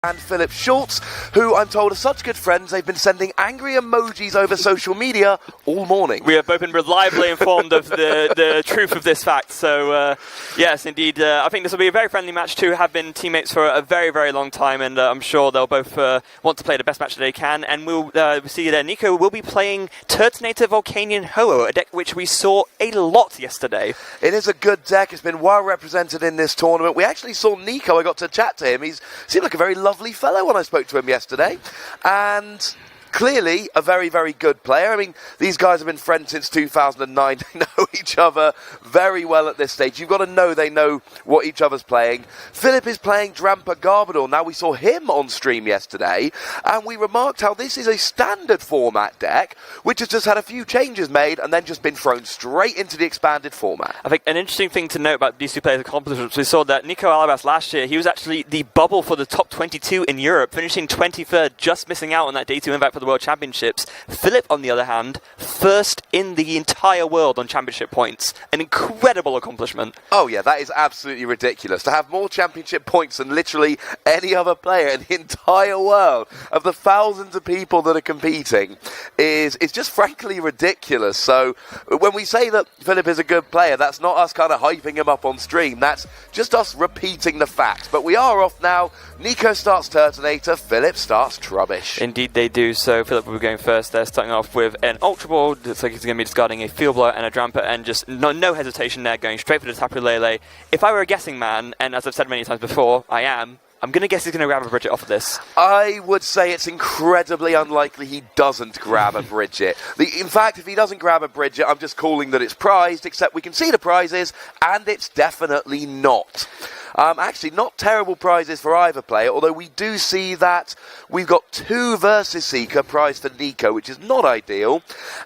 and Philip Schulz, who I'm told are such good friends they've been sending angry emojis over social media all morning. We have both been reliably informed of the truth of this fact. So, yes, indeed, I think this will be a very friendly match too. Have been teammates for a very, very long time, and I'm sure they'll both want to play the best match that they can. And we'll see there, Nico will be playing Turtonator Volcanian Ho-Oh, a deck which we saw a lot yesterday. It is a good deck. It's been well represented in this tournament. We actually saw Nico. I got to chat to him. He seemed like a very lovely fellow when I spoke to him yesterday, and clearly a very, very good player. I mean, these guys have been friends since 2009. They know each other very well at this stage. You've got to know they know what each other's playing. Philip is playing Drampa Garbodor. Now, we saw him on stream yesterday, and we remarked how this is a standard format deck, which has just had a few changes made and then just been thrown straight into the expanded format. I think an interesting thing to note about these two players' accomplishments, we saw that Nico Alabas last year, he was actually the bubble for the top 22 in Europe, finishing 23rd, just missing out on that day 2 invite for the World Championships. Philip, on the other hand, first in the entire world on championship points. An incredible accomplishment. Oh yeah, that is absolutely ridiculous. To have more championship points than literally any other player in the entire world, of the thousands of people that are competing, is just frankly ridiculous. So when we say that Philip is a good player, that's not us kind of hyping him up on stream. That's just us repeating the facts. But we are off now. Nico starts Turtonator, Philip starts Trubbish. Indeed they do. So Philip will be going first. They're starting off with an Ultra Ball. Looks like he's going to be discarding a Field Blower and a Drampa, and just no hesitation there, going straight for the Tapu Lele. If I were a guessing man, and as I've said many times before, I'm going to guess he's going to grab a Bridget off of this. I would say it's incredibly unlikely he doesn't grab a Bridget. In fact, if he doesn't grab a Bridget, I'm just calling that it's prized, except we can see the prizes, and it's definitely not. Actually, not terrible prizes for either player, although we do see that we've got 2 Versus Seeker prized for Nico, which is not ideal,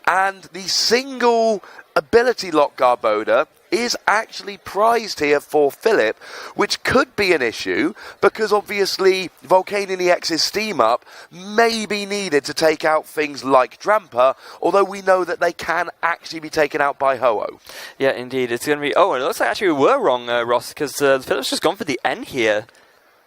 and the single ability lock Garbodor is actually prized here for Philip, which could be an issue because obviously Volcanion EX's Steam Up may be needed to take out things like Drampa, although we know that they can actually be taken out by Ho-Oh. Yeah, indeed. It's going to be... Oh, it looks like actually we were wrong, Ross, because Philip's just gone for the N here.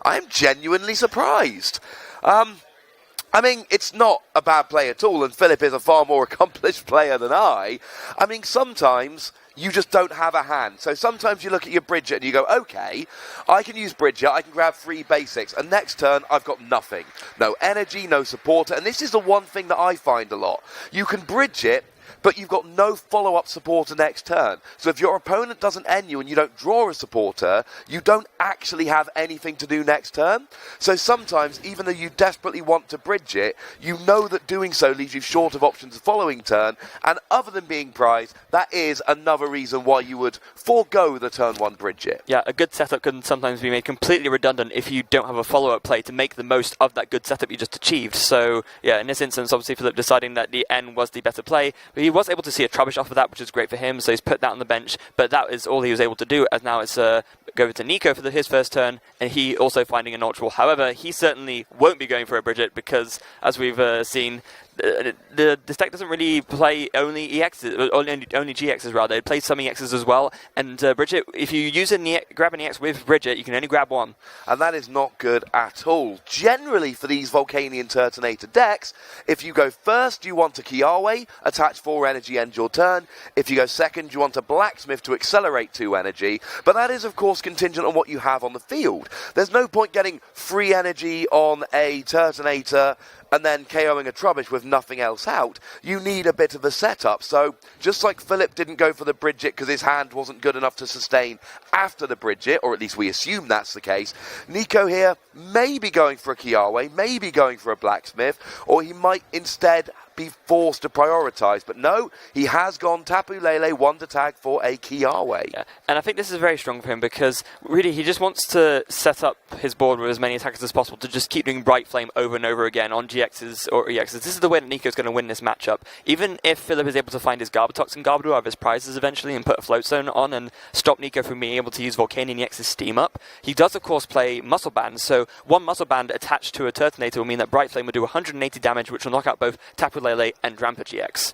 I'm genuinely surprised. I mean, it's not a bad play at all, and Philip is a far more accomplished player than I. I mean, sometimes you just don't have a hand. So sometimes you look at your Bridget and you go, okay, I can use Bridget, I can grab 3 basics, and next turn I've got nothing. No energy, no supporter, and this is the one thing that I find a lot. You can Bridget, but you've got no follow-up supporter next turn. So if your opponent doesn't end you and you don't draw a supporter, you don't actually have anything to do next turn. So sometimes, even though you desperately want to bridge it, you know that doing so leaves you short of options the following turn, and other than being prized, that is another reason why you would forego the turn 1 bridge it. Yeah, a good setup can sometimes be made completely redundant if you don't have a follow-up play to make the most of that good setup you just achieved. So, yeah, in this instance, obviously Philip deciding that the N was the better play, but he was able to see a Trubbish off of that, which is great for him, so he's put that on the bench, but that is all he was able to do, as now it's go over to Nico for his first turn, and he also finding an Ultra Ball. However, he certainly won't be going for a Bridget, because, as we've seen, this deck doesn't really play only EXs, only GXs rather. It plays some EXs as well. And Bridget, if you use grab an EX with Bridget, you can only grab 1. And that is not good at all. Generally, for these Volcanion Turtonator decks, if you go first, you want a Kiawe, attach 4 energy, end your turn. If you go second, you want a Blacksmith to accelerate 2 energy. But that is, of course, contingent on what you have on the field. There's no point getting 3 energy on a Turtonator and then KOing a Trubbish with nothing else out. You need a bit of a setup. So just like Philip didn't go for the Bridget because his hand wasn't good enough to sustain after the Bridget, or at least we assume that's the case, Nico here may be going for a Kiawe, maybe going for a Blacksmith, or he might instead be forced to prioritise. But no, he has gone Tapu Lele 1 to tag for a Kiawe. Yeah. And I think this is very strong for him because really he just wants to set up his board with as many attackers as possible to just keep doing Bright Flame over and over again on GXs or EXs. This is the way that Nico's going to win this matchup. Even if Philip is able to find his Garbatox and Garbodor out of his prizes eventually and put a Float Zone on and stop Nico from being able to use Volcanion EX's Steam Up, he does of course play Muscle Band. So 1 Muscle Band attached to a Turtonator will mean that Bright Flame will do 180 damage, which will knock out both Tapu Lele, and Drampa GX.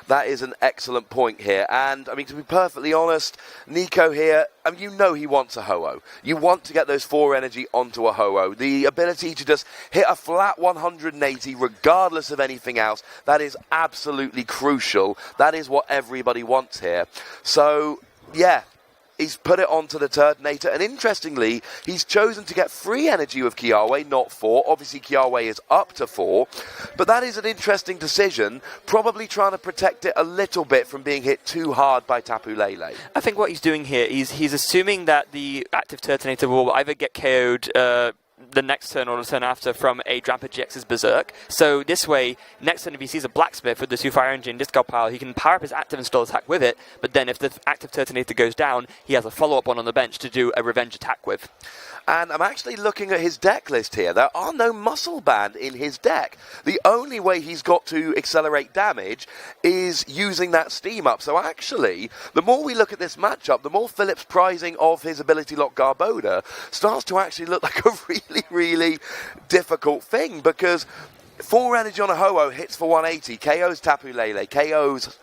That is an excellent point here. And, I mean, to be perfectly honest, Nico here, I mean, you know he wants a Ho-Oh. You want to get those 4 energy onto a Ho-Oh. The ability to just hit a flat 180 regardless of anything else, that is absolutely crucial. That is what everybody wants here. So, yeah. He's put it onto the Turtonator, and interestingly, he's chosen to get 3 energy with Kiawe, not 4. Obviously, Kiawe is up to 4, but that is an interesting decision, probably trying to protect it a little bit from being hit too hard by Tapu Lele. I think what he's doing here is he's assuming that the active Turtonator will either get KO'd the next turn or the turn after from a Drampa GX's Berserk. So this way, next turn if he sees a Blacksmith with the 2 Fire Engine discard pile, he can power up his active and stall attack with it, but then if the active Turtonator goes down, he has a follow-up one on the bench to do a revenge attack with. And I'm actually looking at his deck list here. There are no Muscle Band in his deck. The only way he's got to accelerate damage is using that Steam Up. So actually, the more we look at this matchup, the more Philip's prizing of his ability lock Garboda starts to actually look like a really, really difficult thing, because 4 energy on a Ho-Oh hits for 180, KO's Tapu Lele, KO's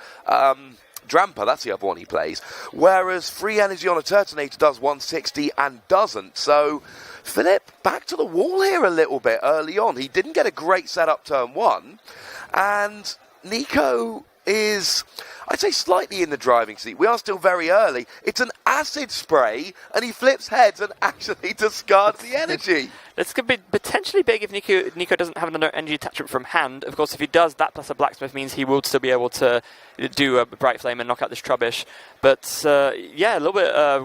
Drampa, that's the other one he plays. Whereas 3 energy on a Turtonator does 160 and doesn't. So Philip back to the wall here a little bit early on. He didn't get a great setup turn 1. And Nico is, I'd say, slightly in the driving seat. We are still very early. It's an acid spray, and he flips heads and actually discards the energy. This could be potentially big if Nico doesn't have another energy attachment from hand. Of course, if he does, that plus a Blacksmith means he will still be able to do a Bright Flame and knock out this Trubbish. But, yeah, a little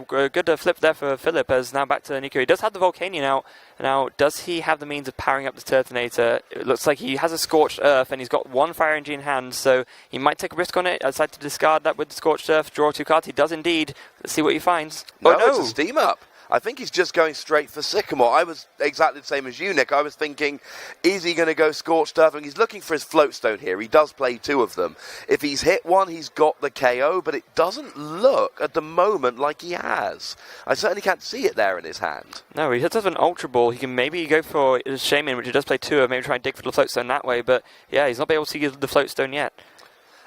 bit good flip there for Philip, as now back to Nico. He does have the Volcanion out. Now, does he have the means of powering up the Turtonator? It looks like he has a Scorched Earth, and he's got 1 Fire Energy in hand, so he might take a risk on it. Decide to discard that with the Scorched Earth, draw 2 cards. He does indeed. Let's see what he finds. No, it's a Steam Up. I think he's just going straight for Sycamore. I was exactly the same as you, Nick. I was thinking, is he going to go Scorched Earth? And he's looking for his Floatstone here. He does play 2 of them. If he's hit 1, he's got the KO, but it doesn't look at the moment like he has. I certainly can't see it there in his hand. No, he does have an Ultra Ball. He can maybe go for his Shaman, which he does play 2 of, maybe try and dig for the Floatstone that way, but yeah, he's not been able to get the Floatstone yet.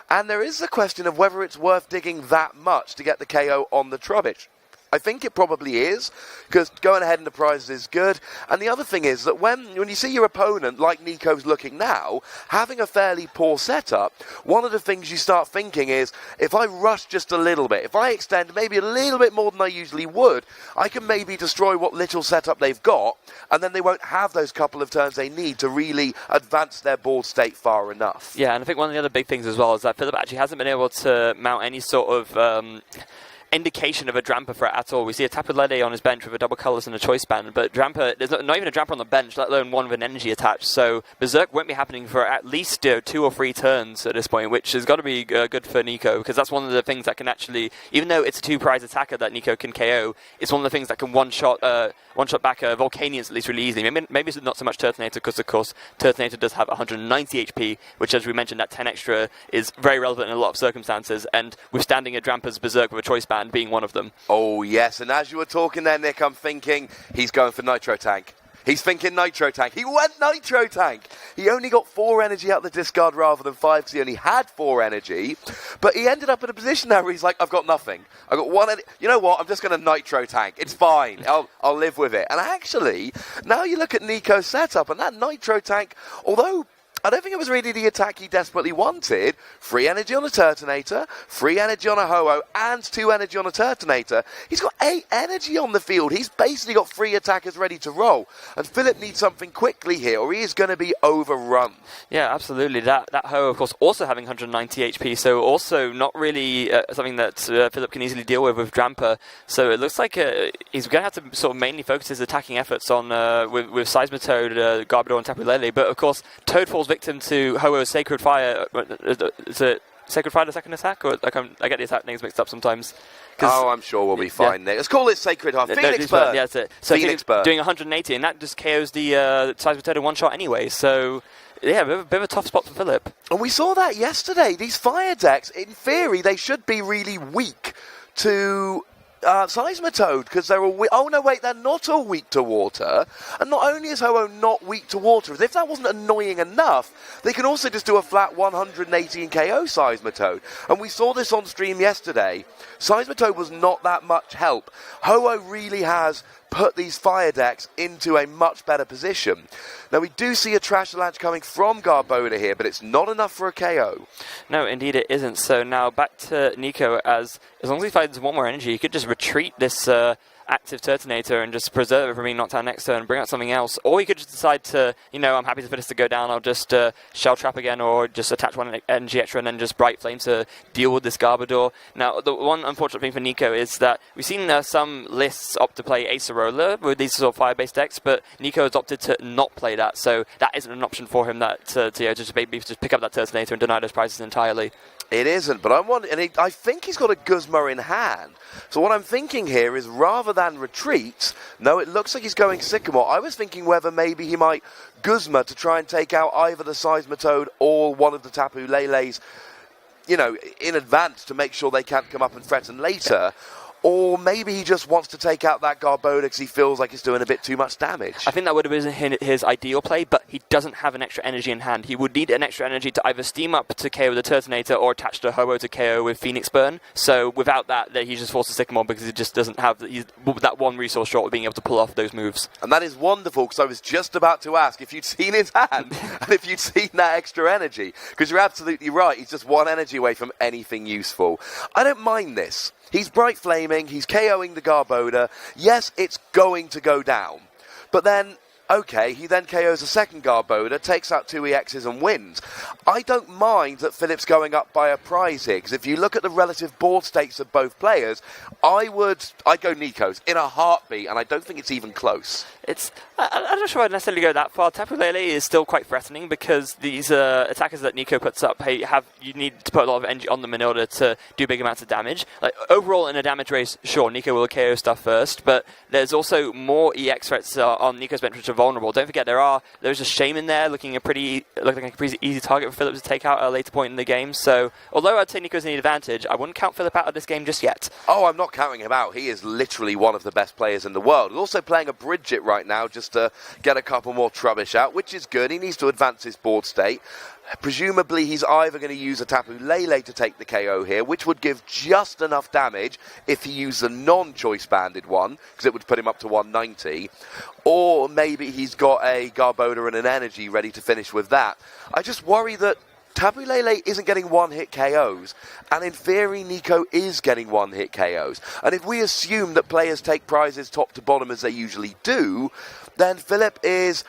And there is the question of whether it's worth digging that much to get the KO on the Trubbish. I think it probably is, because going ahead in the prizes is good. And the other thing is that when you see your opponent, like Nico's looking now, having a fairly poor setup, one of the things you start thinking is, if I rush just a little bit, if I extend maybe a little bit more than I usually would, I can maybe destroy what little setup they've got, and then they won't have those couple of turns they need to really advance their board state far enough. Yeah, and I think one of the other big things as well is that Philip actually hasn't been able to mount any sort of indication of a Drampa threat at all. We see a Tapu Lele on his bench with a double colours and a choice band, but Drampa, there's not even a Drampa on the bench, let alone one with an energy attached. So Berserk won't be happening for at least 2 or 3 turns at this point, which has got to be good for Nico, because that's one of the things that can actually, even though it's a 2-prize attacker that Nico can KO, it's one of the things that can one-shot back Volcanions at least really easily. Maybe it's not so much Turtonator, because of course Turtonator does have 190 HP, which, as we mentioned, that 10 extra is very relevant in a lot of circumstances, and withstanding a Drampa's Berserk with a choice band being one of them. Oh yes, and as you were talking there, Nick, I'm thinking he's going for Nitro Tank. He's thinking Nitro Tank. He went Nitro Tank. He only got 4 energy out of the discard rather than 5, because he only had 4 energy. But he ended up in a position now where he's like, I've got nothing. I've got 1 you know what? I'm just going to Nitro Tank. It's fine. I'll live with it. And actually, now you look at Nico's setup, and that Nitro Tank, although I don't think it was really the attack he desperately wanted. 3 energy on a Turtonator, 3 energy on a Ho-Oh, and 2 energy on a Turtonator. He's got 8 energy on the field. He's basically got 3 attackers ready to roll. And Philip needs something quickly here, or he is going to be overrun. Yeah, absolutely. That Ho-Oh, of course, also having 190 HP, so also not really something that Philip can easily deal with Drampa. So it looks like he's going to have to sort of mainly focus his attacking efforts on with Seismitoad, Garbodor, and Tapu Lele. But of course, Toad falls victim to Ho-Oh's Sacred Fire. Is it Sacred Fire the second attack? Or I get the attack names mixed up sometimes. Oh, I'm sure we'll be fine, Nick. Let's call it Sacred Heart. Phoenix Bird. Yeah, that's it. So Phoenix Bird. Doing 180, and that just KOs the Seismitoad in one shot anay. So yeah, a bit of a tough spot for Philip. And we saw that yesterday. These fire decks, in theory, they should be really weak to Seismitoad, because they're all oh no, wait, they're not all weak to water. And not only is Ho-Oh not weak to water, as if that wasn't annoying enough, they can also just do a flat 180 and KO Seismitoad. And we saw this on stream yesterday. Seismitoad was not that much help. Ho-Oh really has put these fire decks into a much better position. Now, we do see a Trash Avalanche coming from Garbodor here, but it's not enough for a KO. No, indeed it isn't. So now back to Nico, as long as he finds one more energy, he could just retreat this active Turtonator and just preserve it from being knocked out next turn and bring out something else. Or he could just decide to, I'm happy for this to go down, I'll just Shell Trap again, or just attach one energy extra and then just Bright Flame to deal with this Garbodor. Now, the one unfortunate thing for Nico is that we've seen some lists opt to play Acerola with these sort of fire-based decks, but Nico has opted to not play that, so that isn't an option for him that to just maybe just pick up that Turtonator and deny those prizes entirely. It isn't, but I think he's got a Guzma in hand. So what I'm thinking here is, rather than retreat, no, it looks like he's going Sycamore. I was thinking whether maybe he might Guzma to try and take out either the Seismitoad or one of the Tapu Lele's, in advance to make sure they can't come up and threaten later. Or maybe he just wants to take out that Garbodor because he feels like he's doing a bit too much damage. I think that would have been his ideal play, but he doesn't have an extra energy in hand. He would need an extra energy to either steam up to KO the Turtonator or attach to Ho-Oh to KO with Phoenix Burn. So without that, he's just forced to Sycamore because he just doesn't have that one resource short of being able to pull off those moves. And that is wonderful, because I was just about to ask if you'd seen his hand and if you'd seen that extra energy. Because you're absolutely right, he's just one energy away from anything useful. I don't mind this. He's Bright Flaming, he's KOing the Garbodor. Yes, it's going to go down. But then, okay, he then KOs a second Garbodor, takes out 2 EXs and wins. I don't mind that Philip's going up by a prize here, because if you look at the relative board stakes of both players, I'd go Nico's in a heartbeat, and I don't think it's even close. I'm not sure I'd necessarily go that far. Tapu Lele is still quite threatening because these attackers that Nico puts up, you need to put a lot of energy on them in order to do big amounts of damage. Like, overall, in a damage race, sure, Nico will KO stuff first, but there's also more EX threats on Nico's bench which are vulnerable. Don't forget, there's a Shaman there looking like a pretty easy target for Philip to take out at a later point in the game. So, although I'd say Nico's in the advantage, I wouldn't count Philip out of this game just yet. Oh, I'm not counting him out. He is literally one of the best players in the world. He's also playing a Bridget right now just to get a couple more Trubbish out, which is good. He needs to advance his board state. Presumably, he's either going to use a Tapu Lele to take the KO here, which would give just enough damage if he used a non-choice banded one, because it would put him up to 190. Or maybe he's got a Garbodor and an energy ready to finish with that. I just worry that Tapu Lele isn't getting one-hit KOs, and in theory, Nico is getting one-hit KOs. And if we assume that players take prizes top to bottom as they usually do, then Philip is,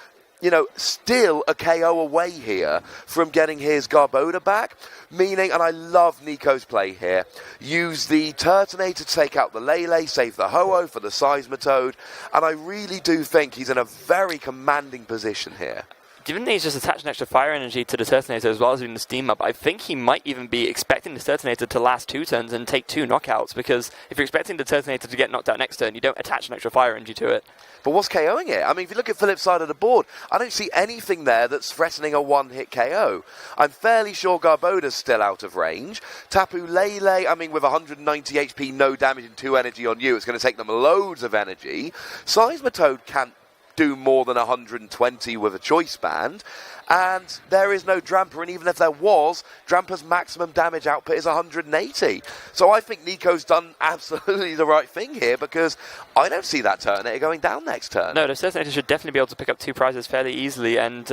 still a KO away here from getting his Garbodor back. Meaning, and I love Nico's play here, use the Turtonator to take out the Lele, save the Ho-Oh for the Seismitoad, and I really do think he's in a very commanding position here. Given that he's just attached an extra fire energy to the Turtonator as well as doing the steam up, I think he might even be expecting the Turtonator to last 2 turns and take 2 knockouts, because if you're expecting the Turtonator to get knocked out next turn, you don't attach an extra fire energy to it. But what's KOing it? I mean, if you look at Philip's side of the board, I don't see anything there that's threatening a one-hit KO. I'm fairly sure Garbodor's still out of range. Tapu Lele, with 190 HP, no damage and 2 energy on you, it's going to take them loads of energy. Seismitoad can't do more than 120 with a choice band, and there is no Drampa, and even if there was, Drampa's maximum damage output is 180. So I think Nico's done absolutely the right thing here, because I don't see that Turtonator going down next turn. No, the Turtonator should definitely be able to pick up 2 prizes fairly easily, and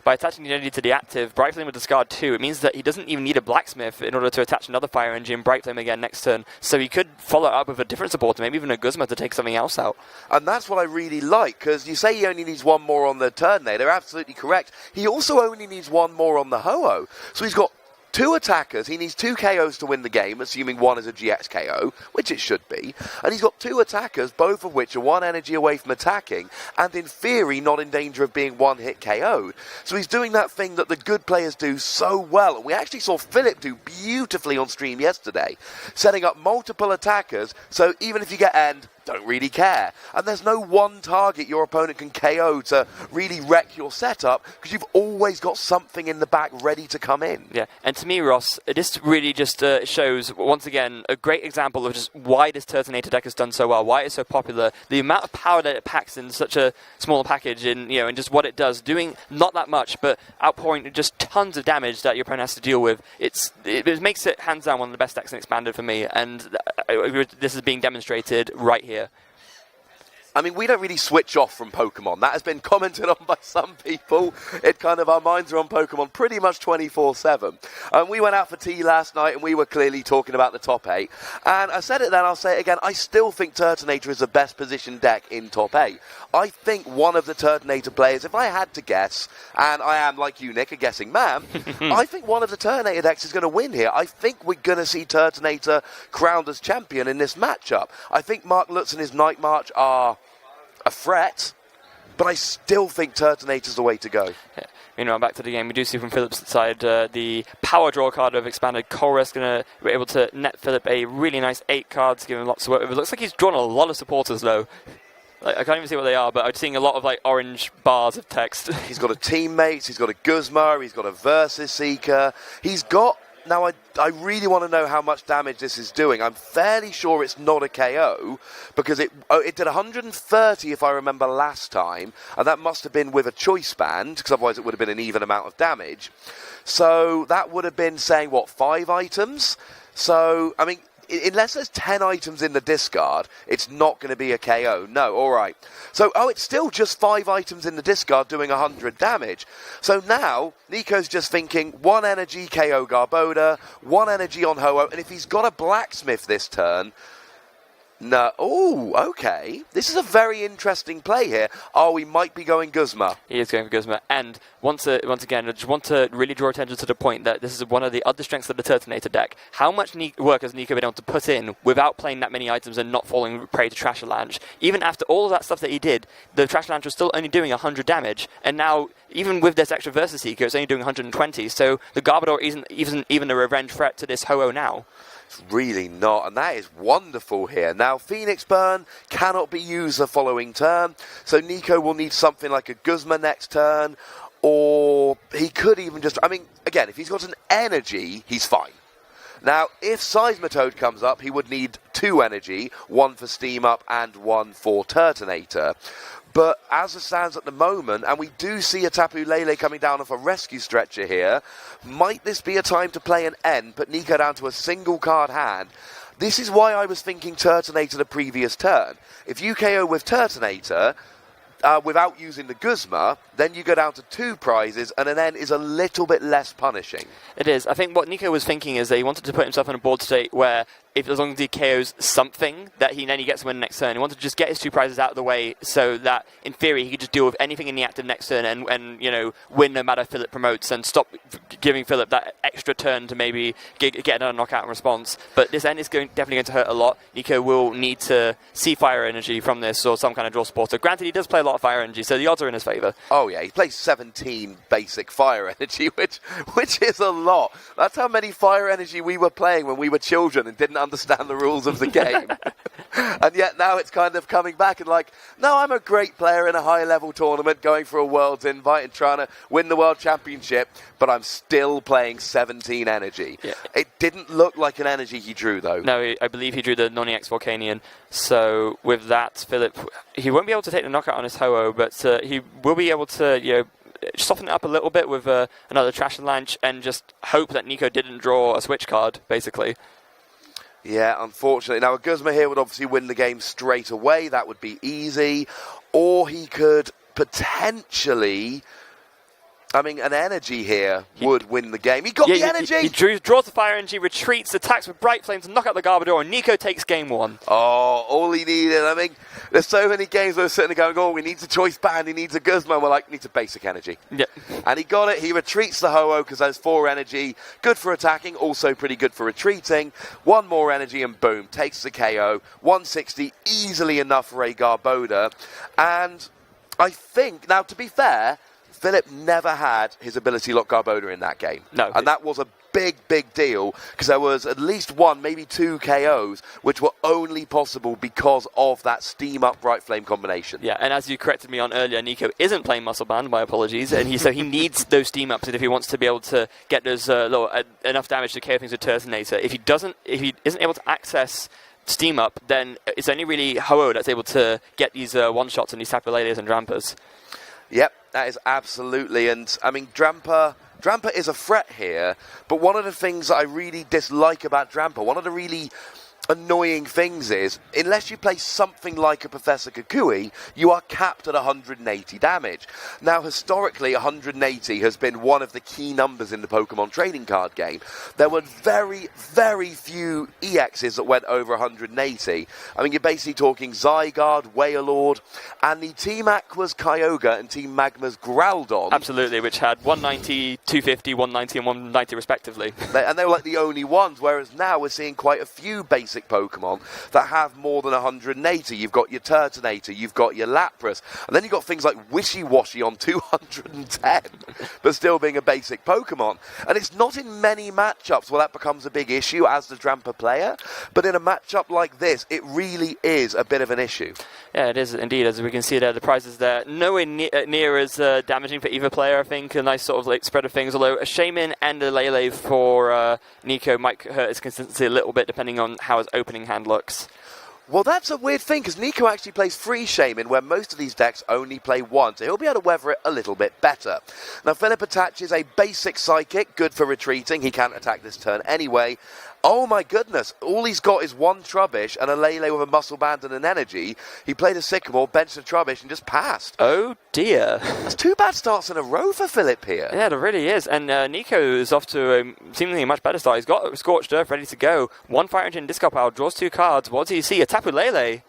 by attaching the energy to the active, Bright Flame would discard 2. It means that he doesn't even need a Blacksmith in order to attach another fire engine, Bright Flame again next turn, so he could follow up with a different supporter, maybe even a Guzma to take something else out. And that's what I really like, because you say he only needs 1 more on the Turtonator, they're absolutely correct. He also only needs 1 more on the Ho-Oh. So he's got 2 attackers, he needs 2 KOs to win the game, assuming 1 is a GX KO, which it should be. And he's got 2 attackers, both of which are 1 energy away from attacking, and in theory not in danger of being one-hit KO'd. So he's doing that thing that the good players do so well. And we actually saw Philip do beautifully on stream yesterday, setting up multiple attackers, so even if you get end, don't really care. And there's no one target your opponent can KO to really wreck your setup, because you've always got something in the back ready to come in. Yeah, and to me, Ross, this really just shows, once again, a great example of just why this Turtonator deck has done so well, why it's so popular, the amount of power that it packs in such a small package, and and just what it does, doing not that much, but outpouring just tons of damage that your opponent has to deal with. It makes it, hands down, one of the best decks in Expanded for me, and this is being demonstrated right here. I mean, we don't really switch off from Pokemon. That has been commented on by some people. Our minds are on Pokemon pretty much 24/7. We went out for tea last night and we were clearly talking about the top 8. And I said it then, I'll say it again, I still think Turtonator is the best positioned deck in top 8. I think one of the Turtonator players, if I had to guess, and I am, like you, Nick, a guessing man, I think one of the Turtonator decks is going to win here. I think we're going to see Turtonator crowned as champion in this matchup. I think Mark Lutz and his Night March are a threat, but I still think Turtonator's the way to go. Yeah. Meanwhile, back to the game, we do see from Philip's side the power draw card of Expanded. Colress going to be able to net Philip a really nice 8 cards, giving him lots of work. It looks like he's drawn a lot of supporters, though. I can't even see what they are, but I'm seeing a lot of orange bars of text. He's got a Teammates, he's got a Guzma, he's got a Versus Seeker. He's got... Now, I really want to know how much damage this is doing. I'm fairly sure it's not a KO, because it did 130, if I remember, last time, and that must have been with a choice band, because otherwise it would have been an even amount of damage. So that would have been saying, 5 items? So, I mean, unless there's 10 items in the discard, it's not going to be a KO. No, all right. So, it's still just 5 items in the discard doing 100 damage. So now, Nico's just thinking 1 energy KO Garbodor, 1 energy on Ho-Oh, and if he's got a Blacksmith this turn... No. Oh, okay. This is a very interesting play here. We might be going Guzma. He is going for Guzma. And once again, I just want to really draw attention to the point that this is one of the other strengths of the Turtonator deck. How much work has Nico been able to put in without playing that many items and not falling prey to Trash Avalanche? Even after all of that stuff that he did, the Trash Avalanche was still only doing 100 damage. And now, even with this extra Versus Seeker, it's only doing 120. So the Garbodor isn't even a revenge threat to this Ho-Oh now. Really not, and that is wonderful here. Now, Phoenix Burn cannot be used the following turn, so Nico will need something like a Guzma next turn, or he could even just... I mean, again, if he's got an energy, he's fine. Now, if Seismitoad comes up, he would need 2 energy, 1 for Steam Up and 1 for Turtonator. But as it stands at the moment, and we do see a Tapu Lele coming down off a rescue stretcher here, might this be a time to play an N, put Nico down to a single card hand? This is why I was thinking Turtonator the previous turn. If you KO with Turtonator, without using the Guzma, then you go down to 2 prizes, and an N is a little bit less punishing. It is. I think what Nico was thinking is that he wanted to put himself in a board state where, as long as he KOs something, then he gets to win next turn. He wanted to just get his 2 prizes out of the way so that, in theory, he could just deal with anything in the active next turn and win no matter if Philip promotes, and stop giving Philip that extra turn to maybe get another knockout in response. But this end is definitely going to hurt a lot. Nico will need to see Fire Energy from this, or some kind of draw supporter. Granted, he does play a lot of Fire Energy, so the odds are in his favour. Oh yeah, he plays 17 basic Fire Energy, which is a lot. That's how many Fire Energy we were playing when we were children and didn't understand the rules of the game. And yet now it's kind of coming back and no, I'm a great player in a high-level tournament, going for a World's invite and trying to win the World Championship, but I'm still playing 17 energy. Yeah. It didn't look like an energy he drew, though. No, I believe he drew the Noni-X Volcanion. So with that, Philip, he won't be able to take the knockout on his Ho-Oh, but he will be able to, soften it up a little bit with another Trash Avalanche and just hope that Nico didn't draw a switch card, basically. Yeah, unfortunately. Now, a Guzma here would obviously win the game straight away. That would be easy. Or he could potentially... an energy here would win the game. He got the energy! He draws the Fire Energy, retreats, attacks with Bright Flame to knock out the Garbodor, and Nico takes game 1. Oh, all he needed. There's so many games where we're sitting there going, we need a choice band, he needs a Guzma. We're like, needs a basic energy. Yep. And he got it. He retreats the Ho-Oh because there's 4 energy. Good for attacking, also pretty good for retreating. 1 more energy and boom, takes the KO. 160, easily enough for a Garbodor. And I think, now to be fair, Philip never had his ability lock Garbodor in that game. No. And that was a big deal, because there was at least one, maybe two KOs, which were only possible because of that Steam Up Bright Flame combination. Yeah, and as you corrected me on earlier, Nico isn't playing Muscle Band, my apologies, and so he needs those Steam Ups if he wants to be able to get those enough damage to KO things with Turtonator. If he isn't able to access Steam Up, then it's only really Ho-Oh that's able to get these one-shots and these Tapu Leles and Drampas. Yep, that is absolutely, and I mean, Drampa is a threat here, but one of the things that I really dislike about Drampa, one of the really annoying things is, unless you play something like a Professor Kukui, you are capped at 180 damage. Now, historically, 180 has been one of the key numbers in the Pokemon trading card game. There were very, very few EXs that went over 180. I mean, you're basically talking Zygarde, Wailord, and the Team Aqua's Kyogre and Team Magma's Groudon. Absolutely, which had 190, 250, 190, and 190 respectively. And they were like the only ones, whereas now we're seeing quite a few basic Pokemon that have more than 180. You've got your Turtonator, you've got your Lapras, and then you've got things like Wishy-Washy on 210, but still being a basic Pokemon. And it's not in many matchups where that becomes a big issue as the Drampa player, but in a matchup like this, it really is a bit of an issue. Yeah, it is indeed. As we can see there, the prizes there nowhere near as damaging for either player. I think a nice sort of like spread of things, although a Shaman and a Lele for Nico might hurt his consistency a little bit depending on how his opening hand looks. Well, that's a weird thing, because Nico actually plays 3 Shaman, where most of these decks only play 1, so he'll be able to weather it a little bit better. Now, Philip attaches a basic Psychic, good for retreating. He can't attack this turn anyway. Oh my goodness, all he's got is 1 Trubbish and a Lele with a Muscle Band and an Energy. He played a Sycamore, benched a Trubbish and just passed. Oh dear. That's 2 bad starts in a row for Philip here. Yeah, there really is. And Nico is off to a seemingly much better start. He's got Scorched Earth ready to go. 1 Fire Engine Discard Pile, draws 2 cards. What do you see? A Tapu Lele.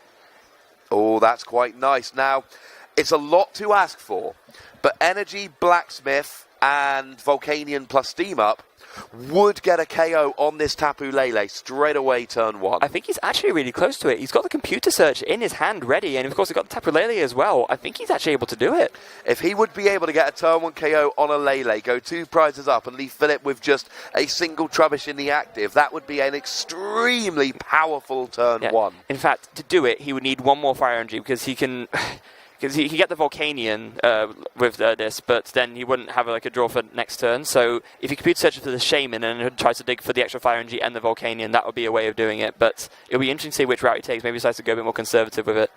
Oh, that's quite nice. Now, it's a lot to ask for, but Energy, Blacksmith and Volcanion plus Steam Up would get a KO on this Tapu Lele straight away turn 1. I think he's actually really close to it. He's got the computer search in his hand ready, and of course he's got the Tapu Lele as well. I think he's actually able to do it. If he would be able to get a turn 1 KO on a Lele, go 2 prizes up and leave Philip with just a single Trubbish in the active, that would be an extremely powerful turn 1. In fact, to do it, he would need 1 more Fire Energy, because he can... Because he can get the Volcanion with this, but then he wouldn't have a draw for next turn. So if he computer searches for the Shaman and tries to dig for the extra Fire Energy and the Volcanion, that would be a way of doing it. But it'll be interesting to see which route he takes. Maybe he decides to go a bit more conservative with it.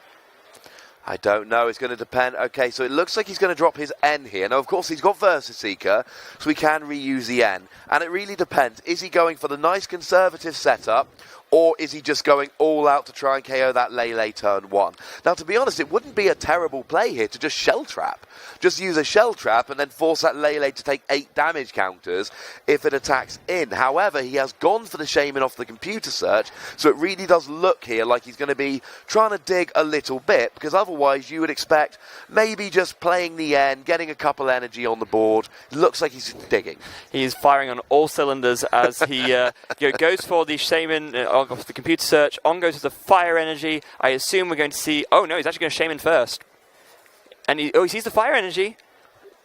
I don't know. It's going to depend. Okay, so it looks like he's going to drop his N here. Now, of course, he's got Versus Seeker, so he can reuse the N. And it really depends. Is he going for the nice conservative setup, or is he just going all out to try and KO that Lele turn 1? Now, to be honest, it wouldn't be a terrible play here to just Shell Trap. Just use a Shell Trap and then force that Lele to take 8 damage counters if it attacks in. However, he has gone for the Shaman off the computer search, so it really does look here like he's going to be trying to dig a little bit, because otherwise you would expect maybe just playing the N, getting a couple energy on the board. It looks like he's digging. He's firing on all cylinders as he goes for the Shaman off the computer search. On goes to the Fire Energy. I assume we're going to see... Oh no, he's actually going to Shaman first. And he sees the Fire Energy.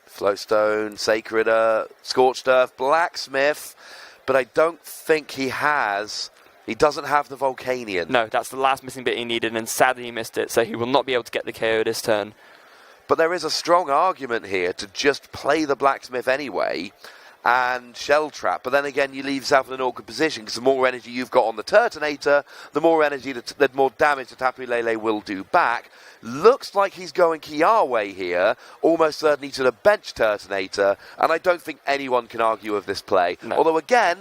Flowstone, Sacred Earth, Scorched Earth, Blacksmith, but I don't think he doesn't have the Volcanion. No, that's the last missing bit he needed, and sadly he missed it, so he will not be able to get the KO this turn. But there is a strong argument here to just play the Blacksmith anyway and Shell Trap, but then again you leave yourself in an awkward position, because the more energy you've got on the Turtonator, the more energy, the more damage the Tapu Lele will do back. Looks like he's going Kiawe here, almost certainly to the bench Turtonator, and I don't think anyone can argue with this play. No. Although again,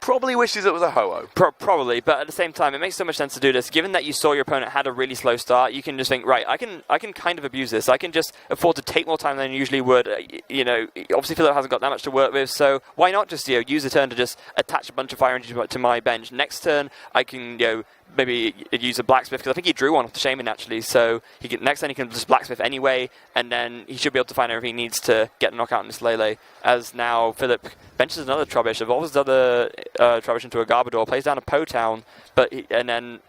probably wishes it was a Ho-Oh. Probably, but at the same time, it makes so much sense to do this. Given that you saw your opponent had a really slow start, you can just think, right, I can kind of abuse this. I can just afford to take more time than I usually would. Obviously Philip hasn't got that much to work with, so why not just use a turn to just attach a bunch of Fire Energy to my bench. Next turn, I can maybe use a blacksmith, because I think he drew one off the shaman actually, so next turn he can just blacksmith anyway, and then he should be able to find everything he needs to get a knockout in this Lele. As now Philip benches another Trubbish, evolves his other Trubbish into a Garbodor, plays down a Potown, and then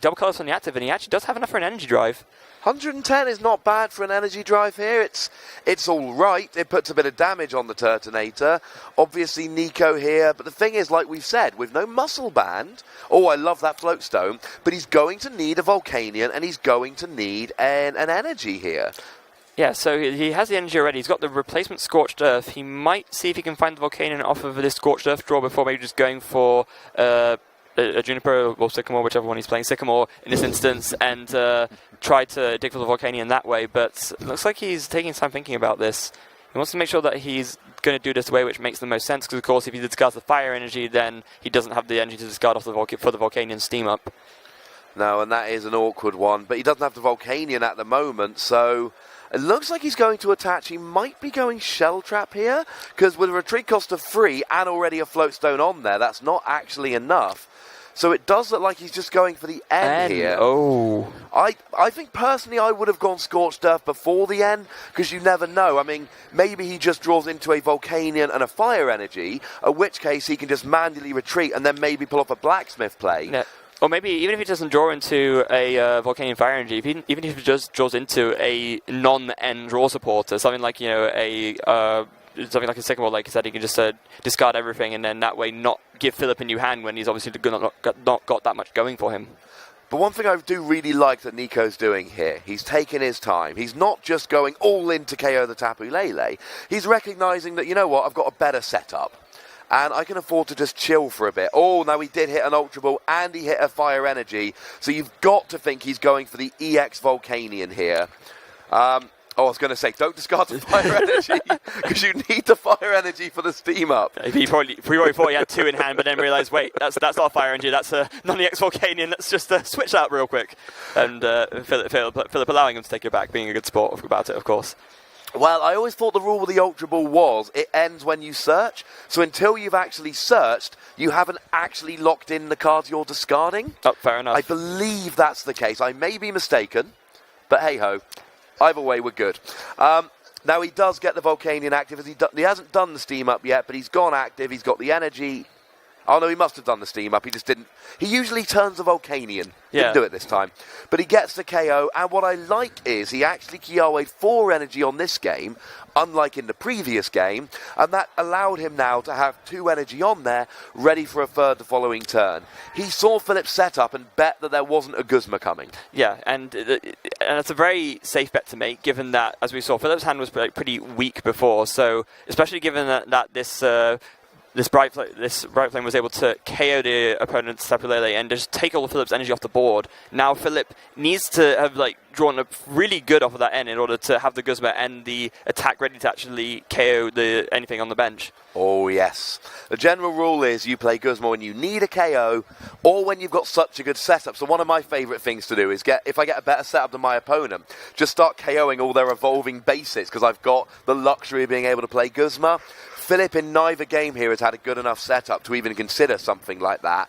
double colors on the active, and he actually does have enough for an energy drive. 110 is not bad for an energy drive here. It's all right. It puts a bit of damage on the Turtonator. Obviously Nico here, but the thing is, like we've said, with no Muscle Band, I love that Float Stone, but he's going to need a Volcanion, and he's going to need an energy here. Yeah, so he has the energy already. He's got the replacement Scorched Earth. He might see if he can find the Volcanion off of this Scorched Earth draw before maybe just going for a Juniper or Sycamore, whichever one he's playing, Sycamore in this instance, and try to dig for the Volcanion that way. But it looks like he's taking time thinking about this. He wants to make sure that he's going to do this the way which makes the most sense, because of course if he discards the Fire Energy, then he doesn't have the energy to discard off for the Volcanion Steam Up. No, and that is an awkward one, but he doesn't have the Volcanion at the moment, so it looks like he's going to attach. He might be going Shell Trap here, because with a retreat cost of 3 and already a Float Stone on there, that's not actually enough. So it does look like he's just going for the N here. Oh. I think personally I would have gone Scorched Earth before the N, because you never know. I mean, maybe he just draws into a Volcanion and a Fire Energy, in which case he can just manually retreat and then maybe pull off a Blacksmith play. Yeah. Or maybe even if he doesn't draw into a Volcanion Fire Energy, even if he just draws into a non-N draw supporter, something like something like a Sycamore, like I said, he can just discard everything, and then that way not give Philip a new hand when he's obviously not got that much going for him. But one thing I do really like that Nico's doing here, he's taking his time. He's not just going all in to KO the Tapu Lele. He's recognising that, you know what, I've got a better setup, and I can afford to just chill for a bit. Now he did hit an Ultra Ball, and he hit a Fire Energy, so you've got to think he's going for the EX Volcanion here. I was going to say, don't discard the Fire Energy, because you need the Fire Energy for the Steam Up. He probably thought he had 2 in hand, but then realised, wait, that's not a Fire Energy, that's a non-EX Volcanion, let's just switch that real quick. And Philip allowing him to take it back, being a good sport about it, of course. Well, I always thought the rule with the Ultra Ball was it ends when you search. So until you've actually searched, you haven't actually locked in the cards you're discarding. Oh, fair enough. I believe that's the case. I may be mistaken, but hey-ho. Either way, we're good. Now, he does get the Volcanion active. He hasn't done the Steam Up yet, but he's gone active. He's got the energy. Oh, no, he must have done the Steam Up. He just didn't. He usually turns the Volcanion. Didn't do it this time. But he gets the KO, and what I like is he actually Kiawa'd 4 energy on this game, unlike in the previous game, and that allowed him now to have 2 energy on there, ready for a third the following turn. He saw Philip's setup and bet that there wasn't a Guzma coming. Yeah, and it's a very safe bet to make, given that, as we saw, Philip's hand was pretty weak before, so especially given that this Bright Flame was able to KO the opponent's Tapu Lele and just take all of Philip's energy off the board. Now Philip needs to have drawn a really good off of that N in order to have the Guzma and the attack ready to actually KO anything on the bench. Oh yes. The general rule is you play Guzma when you need a KO or when you've got such a good setup. So one of my favourite things to do is if I get a better setup than my opponent, just start KOing all their evolving bases, because I've got the luxury of being able to play Guzma. Philip in neither game here has had a good enough setup to even consider something like that.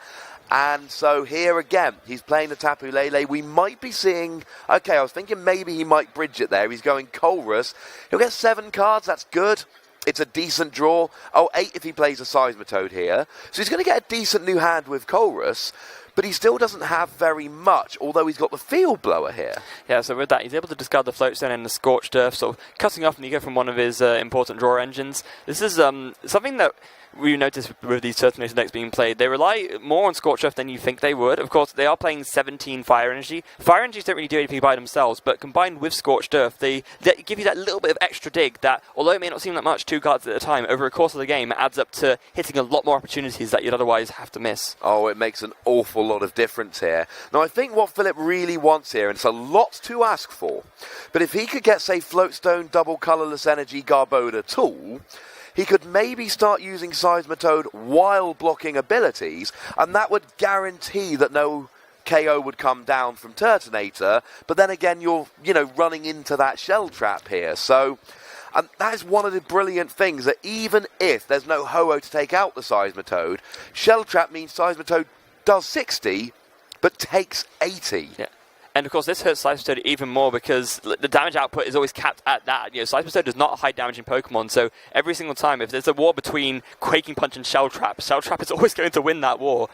And so here again, he's playing the Tapu Lele. We might be seeing... Okay, I was thinking maybe he might bridge it there. He's going Colrus. He'll get 7 cards. That's good. It's a decent draw. 8 if he plays a Seismitoad here. So he's going to get a decent new hand with Colrus. But he still doesn't have very much, although he's got the Field Blower here. Yeah, so with that, he's able to discard the Floatstone and the Scorched Earth, sort of cutting off Nico from one of his important draw engines. This is something that we noticed with these Turtonator decks being played. They rely more on Scorched Earth than you think they would. Of course, they are playing 17 Fire Energy. Fire Energies don't really do anything by themselves, but combined with Scorched Earth, they give you that little bit of extra dig that, although it may not seem that much, 2 cards at a time, over the course of the game, adds up to hitting a lot more opportunities that you'd otherwise have to miss. Oh, it makes an awful lot of difference here. Now, I think what Philip really wants here, and it's a lot to ask for, but if he could get, say, Floatstone, Double Colourless Energy, Garbodor Tool, he could maybe start using Seismitoad while blocking abilities, and that would guarantee that no KO would come down from Turtonator, but then again, you're, running into that Shell Trap here. So, and that is one of the brilliant things, that even if there's no Ho-Oh to take out the Seismitoad, Shell Trap means Seismitoad does 60, but takes 80. Yeah. And of course, this hurts Cyberstone even more because the damage output is always capped at that. Cyberstone is not a high damaging Pokemon, so every single time, if there's a war between Quaking Punch and Shell Trap is always going to win that war.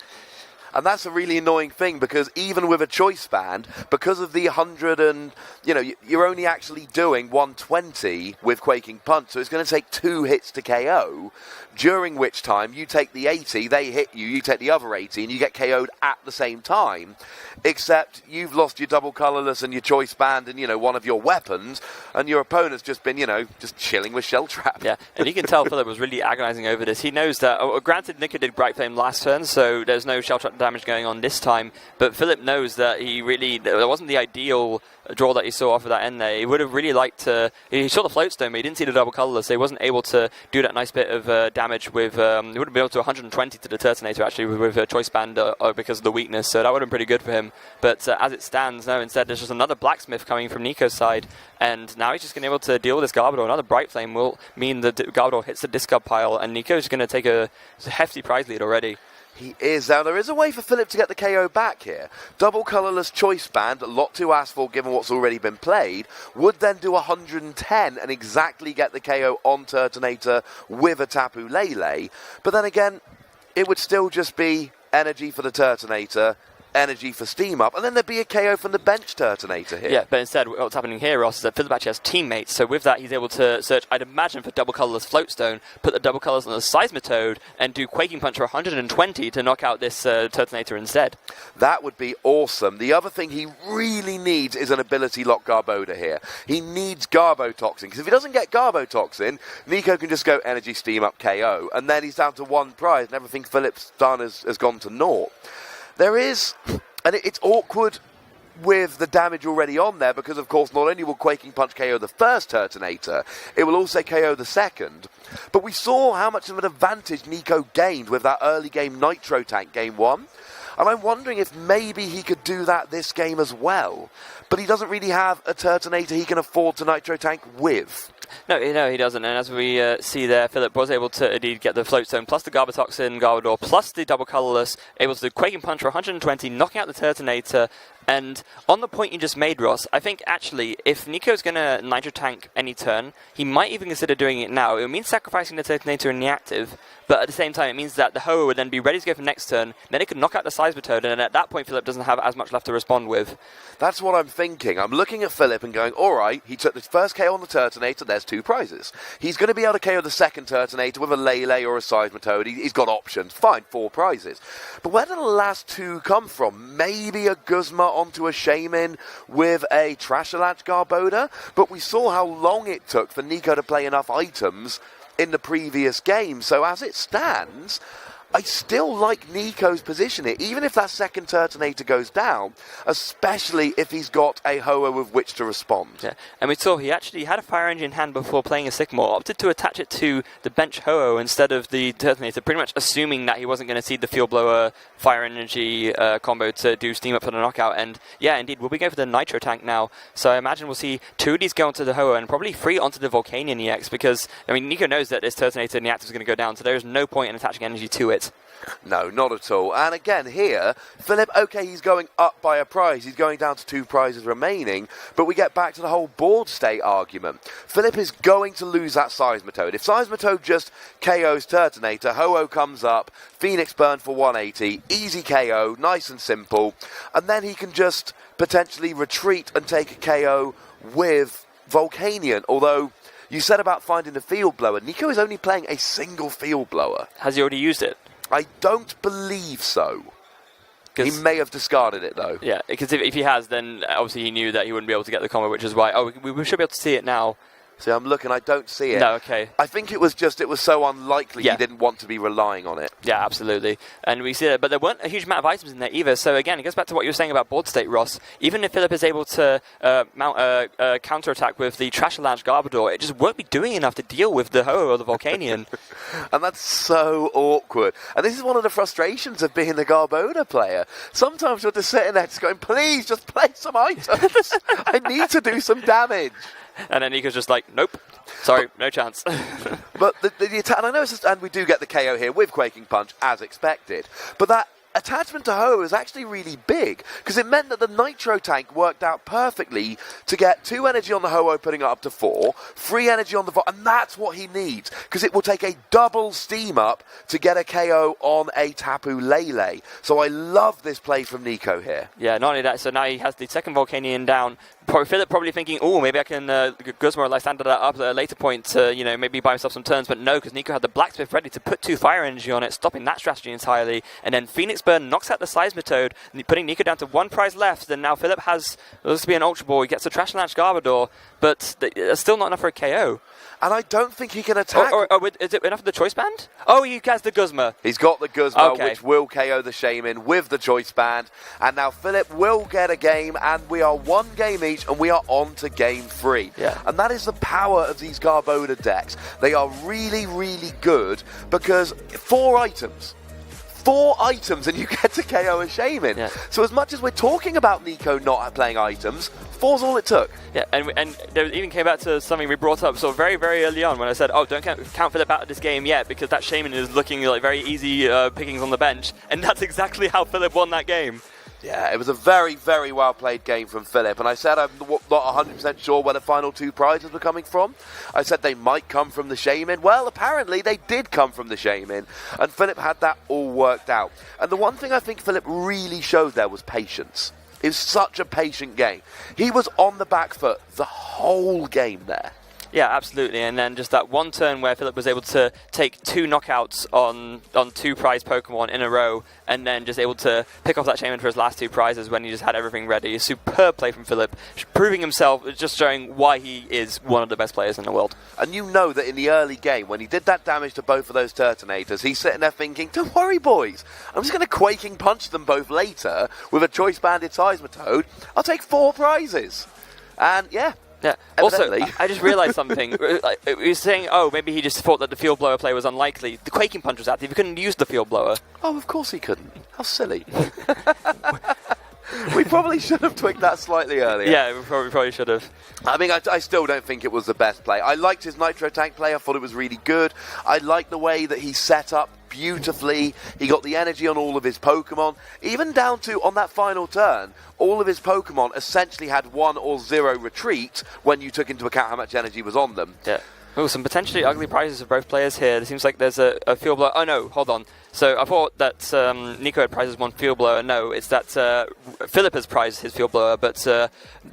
And that's a really annoying thing because even with a choice band, because of the 100 and, you're only actually doing 120 with Quaking Punch, so it's going to take 2 hits to KO, during which time you take the 80, they hit you, you take the other 80, and you get KO'd at the same time, except you've lost your double colourless and your choice band and, one of your weapons, and your opponent's just been, just chilling with Shell Trap. Yeah, and you can tell Philip was really agonising over this. He knows that, granted, Nico did Bright Flame last turn, so there's no Shell Trap damage going on this time, but Philip knows that there wasn't the ideal draw that he saw off of that end there. He would have really liked to. He saw the Floatstone, but he didn't see the double colourless, so he wasn't able to do that nice bit of damage with. He would have been able to 120 to the Turtonator actually with a choice band because of the weakness, so that would have been pretty good for him. But as it stands, no, instead there's just another Blacksmith coming from Nico's side, and now he's just going to be able to deal with this Garbodor. Another Bright Flame will mean that Garbodor hits the discard pile, and Nico's going to take a hefty prize lead already. He is. Now, there is a way for Philip to get the KO back here. Double colourless choice band, a lot to ask for given what's already been played, would then do 110 and exactly get the KO on Turtonator with a Tapu Lele. But then again, it would still just be energy for the Turtonator, energy for Steam Up, and then there'd be a KO from the bench Turtonator here. Yeah, but instead what's happening here, Ross, is that Philip actually has teammates, so with that he's able to search, I'd imagine, for double colourless Floatstone, put the double colours on the Seismitoad, and do Quaking Punch for 120 to knock out this Turtonator instead. That would be awesome. The other thing he really needs is an ability lock Garbodor here. He needs Garbotoxin, because if he doesn't get Garbotoxin, Nico can just go Energy Steam Up KO, and then he's down to 1 prize, and everything Philip's done has gone to naught. There is, and it's awkward with the damage already on there because, of course, not only will Quaking Punch KO the first Turtonator, it will also KO the second. But we saw how much of an advantage Nico gained with that early game Nitro Tank game 1. And I'm wondering if maybe he could do that this game as well. But he doesn't really have a Turtonator he can afford to Nitro Tank with. No, he doesn't. And as we see there, Philip was able to indeed get the Floatstone plus the Garbotoxin, Garbodor, plus the double colourless, able to do Quaking Punch for 120, knocking out the Turtonator. And on the point you just made, Ross, I think actually if Nico's going to Nitro Tank any turn, he might even consider doing it now. It would mean sacrificing the Turtonator in the active, but at the same time it means that the Ho would then be ready to go for next turn, then it could knock out the Seismitoad, and at that point Philip doesn't have as much left to respond with. That's what I'm thinking. I'm looking at Philip and going, alright, he took the first KO on the Turtonator, there's 2 prizes. He's going to be able to KO the second Turtonator with a Lele or a Seismitoad. He's got options. Fine, 4 prizes. But where did the last 2 come from? Maybe a Guzma onto a Shaman with a Trashalatch Garbodor, but we saw how long it took for Nico to play enough items in the previous game. So as it stands, I still like Nico's position here, even if that second Turtonator goes down, especially if he's got a Ho-Oh with which to respond. Yeah, and we saw he actually had a Fire Energy in hand before playing a Sycamore, opted to attach it to the bench Ho-Oh instead of the Turtonator, pretty much assuming that he wasn't going to see the Field Blower Fire Energy combo to do Steam Up for the knockout. And yeah, indeed, we'll be going for the Nitro Tank now, so I imagine we'll see 2 of these go onto the Ho-Oh and probably 3 onto the Volcanion EX, because, I mean, Nico knows that this Turtonator in the active is going to go down, so there is no point in attaching energy to it. No, not at all. And again, here, Philip, okay, he's going up by a prize. He's going down to 2 prizes remaining. But we get back to the whole board state argument. Philip is going to lose that Seismitoad. If Seismitoad just KOs Turtonator, Ho-Oh comes up, Phoenix Burn for 180, easy KO, nice and simple. And then he can just potentially retreat and take a KO with Volcanion. Although, you said about finding the Field Blower. Nico is only playing a single Field Blower. Has he already used it? I don't believe so. He may have discarded it, though. Yeah, because if he has, then obviously he knew that he wouldn't be able to get the combo, which is why... Oh, we should be able to see it now. See, I'm looking, I don't see it. No, okay. I think it was so unlikely he didn't want to be relying on it. Yeah, absolutely. And we see that, but there weren't a huge amount of items in there either. So again, it goes back to what you were saying about board state, Ross. Even if Philip is able to mount a counter-attack with the Trashalatch Garbodor, it just won't be doing enough to deal with the Ho-Oh or the Volcanion. And that's so awkward. And this is one of the frustrations of being the Garbodor player. Sometimes you're just sitting there just going, please, just play some items. I need to do some damage. And then Nico's just like, nope, sorry, no chance. But the attack, and I know and we do get the KO here with Quaking Punch, as expected. But that attachment to Ho is actually really big, because it meant that the Nitro tank worked out perfectly to get 2 energy on the Ho-Oh, putting it up to 4, 3 energy on the Vol, and that's what he needs, because it will take a double steam up to get a KO on a Tapu Lele. So I love this play from Nico here. Yeah, not only that, so now he has the second Volcanion down. Philip probably thinking, oh, maybe I can Guzma or Lysander that up at a later point to, maybe buy himself some turns, but no, because Nico had the Blacksmith ready to put 2 Fire Energy on it, stopping that strategy entirely, and then Phoenix Burn knocks out the Seismitoad, putting Nico down to 1 prize left, and now Philip has, looks to be an Ultra Ball, he gets a Trash Launch Garbodor, but it's still not enough for a KO. And I don't think he can attack. Is it enough for the Choice Band? Oh, he has the Guzma. He's got the Guzma, Okay. which will KO the Shaman with the Choice Band. And now Philip will get a game, and we are 1 game each, and we are on to game 3. Yeah. And that is the power of these Garbodor decks. They are really, really good, because 4 items and you get to KO a Shaman. Yeah. So as much as we're talking about Nico not playing items, 4's all it took. Yeah, and there even came back to something we brought up very, very early on when I said, oh, don't count Philip out of this game yet, because that Shaman is looking like very easy pickings on the bench, and that's exactly how Philip won that game. Yeah, it was a very, very well-played game from Philip, and I said I'm not 100% sure where the final 2 prizes were coming from. I said they might come from the Shaman. Well, apparently they did come from the Shaman, and Philip had that all worked out. And the one thing I think Philip really showed there was patience. It was such a patient game. He was on the back foot the whole game there. Yeah, absolutely. And then just that one turn where Philip was able to take 2 knockouts on 2 prize Pokemon in a row, and then just able to pick off that Shaman for his last 2 prizes when he just had everything ready. A superb play from Philip, proving himself, just showing why he is one of the best players in the world. And you know that in the early game, when he did that damage to both of those Turtonators, he's sitting there thinking, don't worry, boys, I'm just going to Quaking Punch them both later with a Choice Banded Seismitoad. I'll take 4 prizes. And yeah. Yeah. Also, I just realised something. He was saying, oh, maybe he just thought that the Field Blower play was unlikely. The Quaking Punch was active. He couldn't use the Field Blower. Oh, of course he couldn't. How silly. We probably should have twigged that slightly earlier. Yeah, we probably should have. I mean, I still don't think it was the best play. I liked his Nitro Tank play. I thought it was really good. I liked the way that he set up beautifully. He got the energy on all of his Pokemon. Even down to, on that final turn, all of his Pokemon essentially had 1 or 0 retreat when you took into account how much energy was on them. Yeah. Oh, some potentially ugly prizes for both players here. It seems like there's a Field Blower. Oh, no, hold on. So I thought that Nico had prized 1 Field Blower. No, it's that Philip has prized his Field Blower, but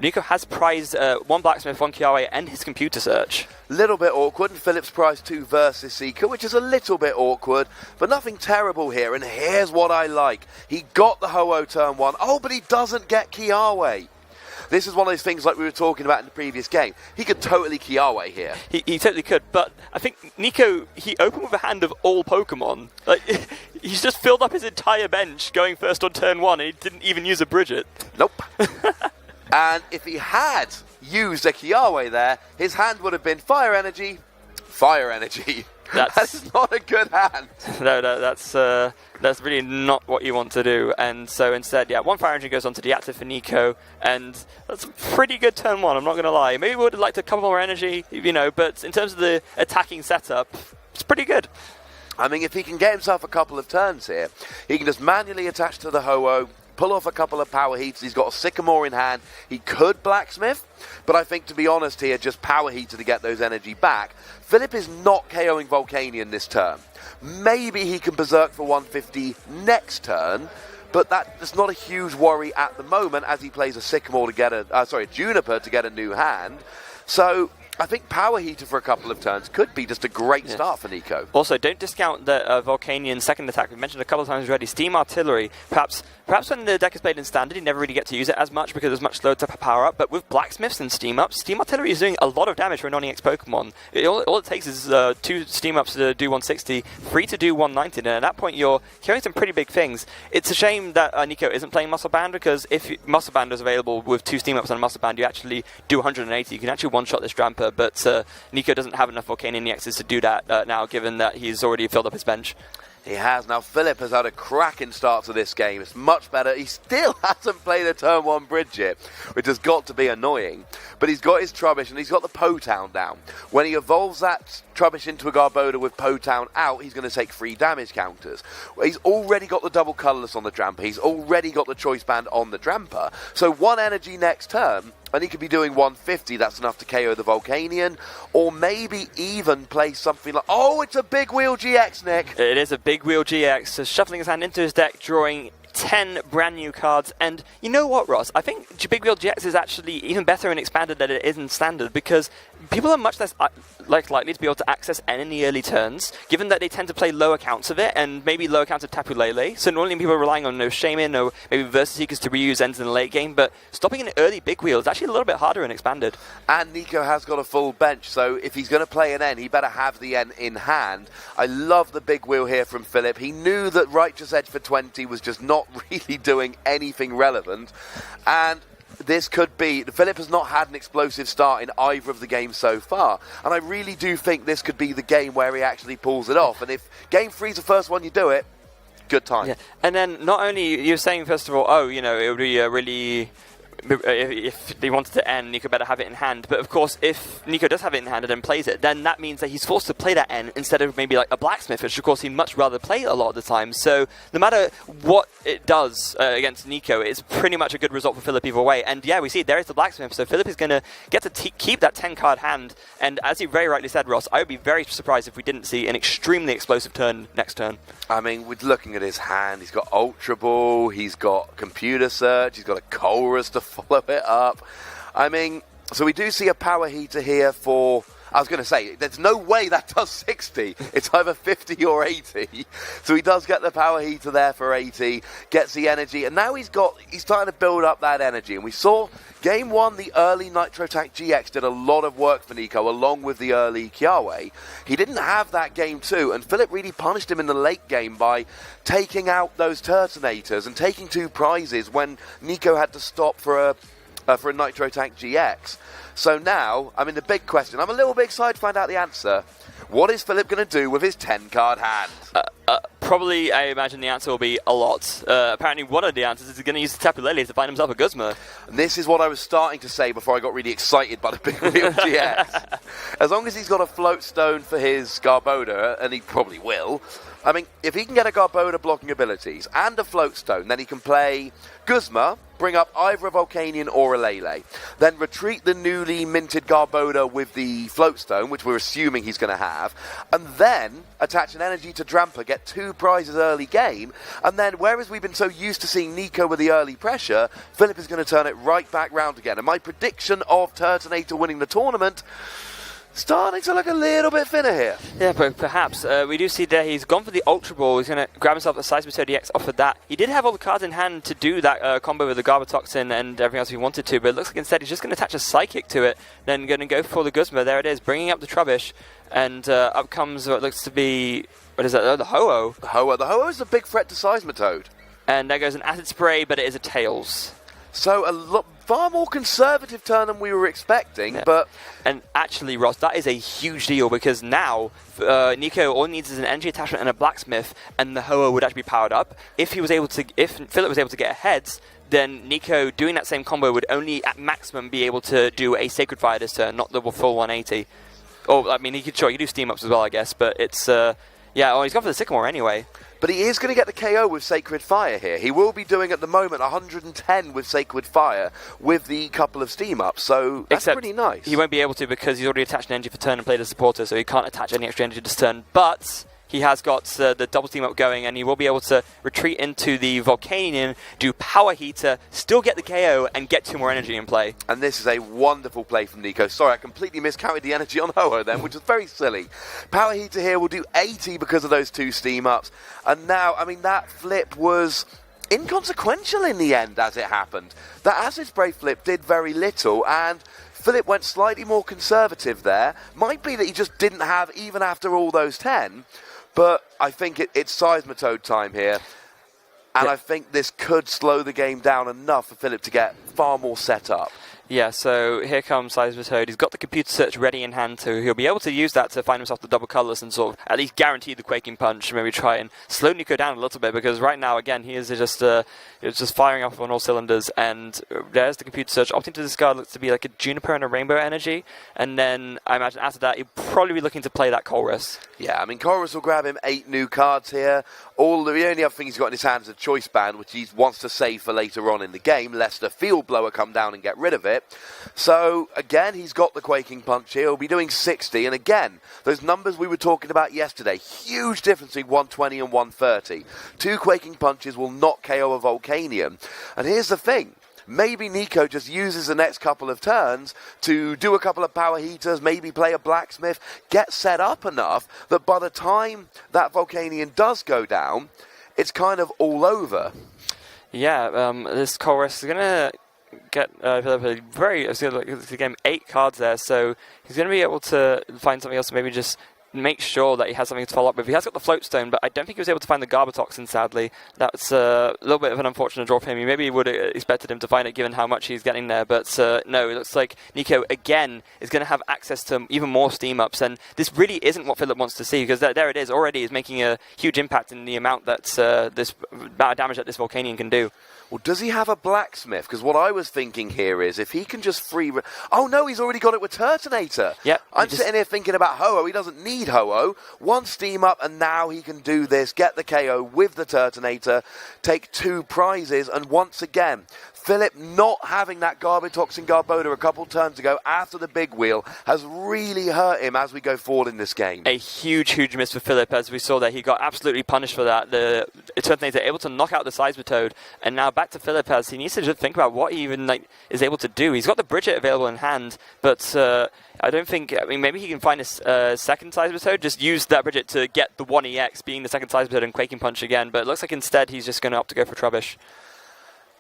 Nico has prized 1 Blacksmith, 1 Kiawe, and his Computer Search. Little bit awkward, and Philip's prized 2 Versus Seeker, which is a little bit awkward, but nothing terrible here, and here's what I like. He got the Ho-Oh turn 1. Oh, but he doesn't get Kiawe. This is one of those things like we were talking about in the previous game. He could totally Kiawe here. He totally could, but I think Nico, he opened with a hand of all Pokemon. Like, he's just filled up his entire bench going first on turn 1, and he didn't even use a Bridget. Nope. And if he had used a Kiawe there, his hand would have been Fire Energy, Fire Energy. That's not a good hand. No, that's really not what you want to do. And so instead, 1 Fire Energy goes on to deactivate for Nico, and that's a pretty good turn 1, I'm not going to lie. Maybe we would have liked a couple more energy, but in terms of the attacking setup, it's pretty good. I mean, if he can get himself a couple of turns here, he can just manually attach to the Ho-Oh, pull off a couple of Power Heats. He's got a Sycamore in hand. He could Blacksmith, but I think, to be honest here, just Power Heater to get those energy back. Philip is not KOing Volcanion this turn. Maybe he can Berserk for 150 next turn, but that's not a huge worry at the moment as he plays a Sycamore to get a Juniper to get a new hand. So I think Power Heater for a couple of turns could be just a great start for Nico. Also, don't discount the Volcanion second attack. We've mentioned a couple of times already. Steam Artillery. Perhaps when the deck is played in Standard, you never really get to use it as much because it's much slower to power up. But with Blacksmiths and Steam Ups, Steam Artillery is doing a lot of damage for a non-EX Pokemon. All it takes is 2 Steam Ups to do 160, 3 to do 190, and at that point you're carrying some pretty big things. It's a shame that Nico isn't playing Muscle Band, because if Muscle Band is available with 2 Steam Ups and a Muscle Band, you actually do 180. You can actually one-shot this Dramper, but Nico doesn't have enough Volcanion EXs to do that now, given that he's already filled up his bench. He has. Now, Philip has had a cracking start to this game. It's much better. He still hasn't played a turn 1 bridge yet, which has got to be annoying. But he's got his Trubbish and he's got the Potown down. When he evolves that Trubbish into a Garbodor with Potown out, he's going to take 3 damage counters. He's already got the double colourless on the Drampa. He's already got the Choice Band on the Drampa. So 1 energy next turn, and he could be doing 150. That's enough to KO the Volcanion. Or maybe even play something like... Oh, it's a Big Wheel GX, Nick. It is a Big Wheel GX. So shuffling his hand into his deck, drawing 10 brand new cards. And you know what, Ross? I think Big Wheel GX is actually even better in Expanded than it is in Standard, because people are much less likely to be able to access N in the early turns, given that they tend to play lower counts of it, and maybe lower counts of Tapu Lele. So normally people are relying on no Shaman, or maybe Versus Seekers to reuse ends in the late game, but stopping an early Big Wheel is actually a little bit harder in Expanded. And Nico has got a full bench, so if he's going to play an N, he better have the N in hand. I love the Big Wheel here from Philip. He knew that Righteous Edge for 20 was just not really doing anything relevant, and this could be... Philip has not had an explosive start in either of the games so far, and I really do think this could be the game where he actually pulls it off. And if Game 3's the first one you do it, good time. Yeah. And then not only, you're saying first of all, it would be a really... If they wanted to end, Nico better have it in hand. But of course, if Nico does have it in hand and then plays it, then that means that he's forced to play that N instead of maybe like a Blacksmith, which of course he'd much rather play a lot of the time. So no matter what it does against Nico, it's pretty much a good result for Philip either way. And yeah, we see there is the Blacksmith, so Philip is going to get to keep that 10-card hand. And as you very rightly said, Ross, I would be very surprised if we didn't see an extremely explosive turn next turn. I mean, with looking at his hand, he's got Ultra Ball, he's got Computer Search, he's got a Chorus to follow it up. I mean, so we do see a Power Heater here for... I was going to say, there's no way that does 60. It's either 50 or 80. So he does get the Power Heater there for 80, gets the energy, and now he's starting to build up that energy. And we saw Game 1, the early Nitro Tank GX did a lot of work for Nico, along with the early Kiawe. He didn't have that Game 2, and Philip really punished him in the late game by taking out those Turtonators and taking 2 prizes when Nico had to stop for a Nitro Tank GX. So now, I mean, the big question, I'm a little bit excited to find out the answer. What is Philip going to do with his 10-card hand? Probably, I imagine the answer will be a lot. Apparently, one of the answers is he's going to use the Tapu Lele to find himself a Guzma. And this is what I was starting to say before I got really excited by the Big Wheel GX. As long as he's got a Float Stone for his Garbodor, and he probably will, I mean, if he can get a Garbodor blocking abilities and a Float Stone, then he can play Guzma, bring up either a Volcanion or a Lele, then retreat the newly minted Garbodor with the Float Stone, which we're assuming he's going to have, and then attach an energy to Drampa, get 2 prizes early game, and then whereas we've been so used to seeing Nico with the early pressure, Philip is going to turn it right back round again. And my prediction of Turtonator winning the tournament... starting to look a little bit thinner here. Yeah, but perhaps. We do see there he's gone for the Ultra Ball. He's going to grab himself a Seismitoad EX off of that. He did have all the cards in hand to do that combo with the Garbotoxin and everything else he wanted to, but it looks like instead he's just going to attach a Psychic to it, then going to go for the Guzma. There it is, bringing up the Trubbish, and up comes what looks to be... what is that? Oh, the Ho-Oh. The Ho-Oh is a big threat to Seismitoad. And there goes an Acid Spray, but it is a Tails. So far more conservative turn than we were expecting, but... And actually, Ross, that is a huge deal, because now Nico all he needs is an energy attachment and a Blacksmith, and the Ho-Oh would actually be powered up. If Philip was able to get a Heads, then Nico doing that same combo would only at maximum be able to do a Sacred Fire this turn, not the full 180. Or, I mean, he could do Steam Ups as well, I guess, but it's... he's gone for the Sycamore anyway. But he is going to get the KO with Sacred Fire here. He will be doing, at the moment, 110 with Sacred Fire with the couple of Steam Ups, so that's pretty nice. He won't be able to because he's already attached an energy for turn and played as supporter, so he can't attach any extra energy this turn. But he has got the double Steam Up going, and he will be able to retreat into the Volcanion, do Power Heater, still get the KO, and get 2 more energy in play. And this is a wonderful play from Nico. Sorry, I completely miscounted the energy on Ho-Oh then, which was very silly. Power Heater here will do 80 because of those 2 Steam Ups. And now, I mean, that flip was inconsequential in the end as it happened. That Acid Spray flip did very little, and Philip went slightly more conservative there. Might be that he just didn't have, even after all those 10, but I think it's Seismitoad time here. And I think this could slow the game down enough for Philip to get far more set up. Yeah, so here comes Seismitoad. He's got the computer search ready in hand, so he'll be able to use that to find himself the double colours and sort of at least guarantee the Quaking Punch, maybe try and slow Nico down a little bit, because right now, again, he is just firing off on all cylinders, and there's the computer search. Opting to discard looks to be like a Juniper and a Rainbow Energy, and then I imagine after that, he'll probably be looking to play that Colress. Yeah, I mean, Colress will grab him 8 new cards here. The only other thing he's got in his hands is a Choice Band, which he wants to save for later on in the game, lest a Field Blower come down and get rid of it. So, again, he's got the Quaking Punch here. He'll be doing 60. And again, those numbers we were talking about yesterday, huge difference between 120 and 130. 2 Quaking Punches will not KO a Volcanion. And here's the thing. Maybe Nico just uses the next couple of turns to do a couple of power heaters, maybe play a blacksmith, get set up enough that by the time that Volcanion does go down, it's kind of all over. Yeah, this Colress is going to get the game 8 cards there, so he's going to be able to find something else, maybe just make sure that he has something to follow up with. He has got the Float Stone, but I don't think he was able to find the Garbotoxin, sadly. That's a little bit of an unfortunate draw for him. Maybe he would have expected him to find it given how much he's getting there, but no, it looks like Nico, again, is going to have access to even more steam ups, and this really isn't what Philip wants to see, because there it is, already is making a huge impact in the amount that this amount of damage that this Volcanion can do. Well, does he have a blacksmith? Because what I was thinking here is if he can just free... Oh, no, he's already got it with Turtonator. Yep. I'm sitting here thinking about Ho-Oh. He doesn't need Ho-Oh. 1 steam up, and now he can do this, get the KO with the Turtonator, take 2 prizes, and once again... Philip not having that Garbotoxin Garbodor a couple turns ago after the big wheel has really hurt him as we go forward in this game. A huge, huge miss for Philip, as we saw there. He got absolutely punished for that. The Turtonator able to knock out the Seismitoad, and now back to Philip as he needs to just think about what he even is able to do. He's got the Bridget available in hand, but I don't think... I mean, maybe he can find a second Seismitoad, just use that Bridget to get the 1EX, being the second Seismitoad and Quaking Punch again, but it looks like instead he's just going to opt to go for Trubbish.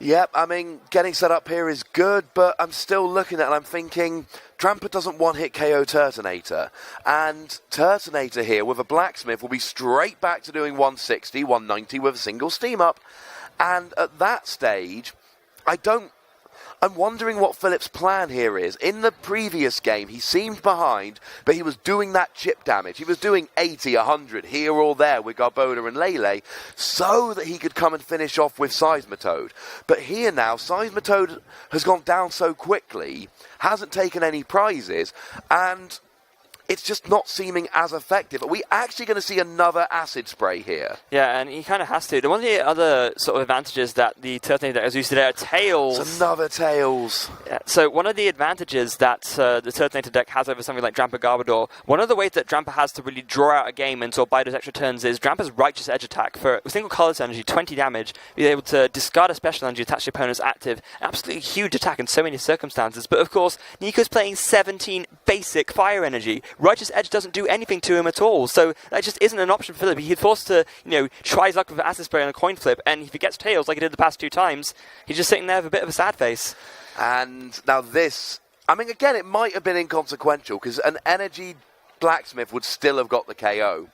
Yep, I mean, getting set up here is good, but I'm still looking at it and I'm thinking, Drampa doesn't one-hit KO Turtonator. And Turtonator here with a Blacksmith will be straight back to doing 160, 190 with a single steam up. And at that stage, I'm wondering what Philip's plan here is. In the previous game, he seemed behind, but he was doing that chip damage. He was doing 80, 100 here or there with Garbodor and Lele, so that he could come and finish off with Seismitoad. But here now, Seismitoad has gone down so quickly, hasn't taken any prizes, and... it's just not seeming as effective. Are we actually going to see another acid spray here? Yeah, and he kind of has to. One of the other sort of advantages that the Turtonator has used today are Tails. It's another Tails. Yeah, so one of the advantages that the Turtonator deck has over something like Drampa Garbodor, one of the ways that Drampa has to really draw out a game and sort of buy those extra turns is Drampa's Righteous Edge attack. For a single colorless energy, 20 damage, be able to discard a special energy attached to your opponent's active. Absolutely huge attack in so many circumstances. But of course, Nico's playing 17 basic fire energy. Righteous Edge doesn't do anything to him at all, so that just isn't an option for Philip. He's forced to, try his luck with Acid Spray on a coin flip, and if he gets Tails like he did the past 2 times, he's just sitting there with a bit of a sad face. And now this, I mean, again, it might have been inconsequential, because an energy Blacksmith would still have got the KO.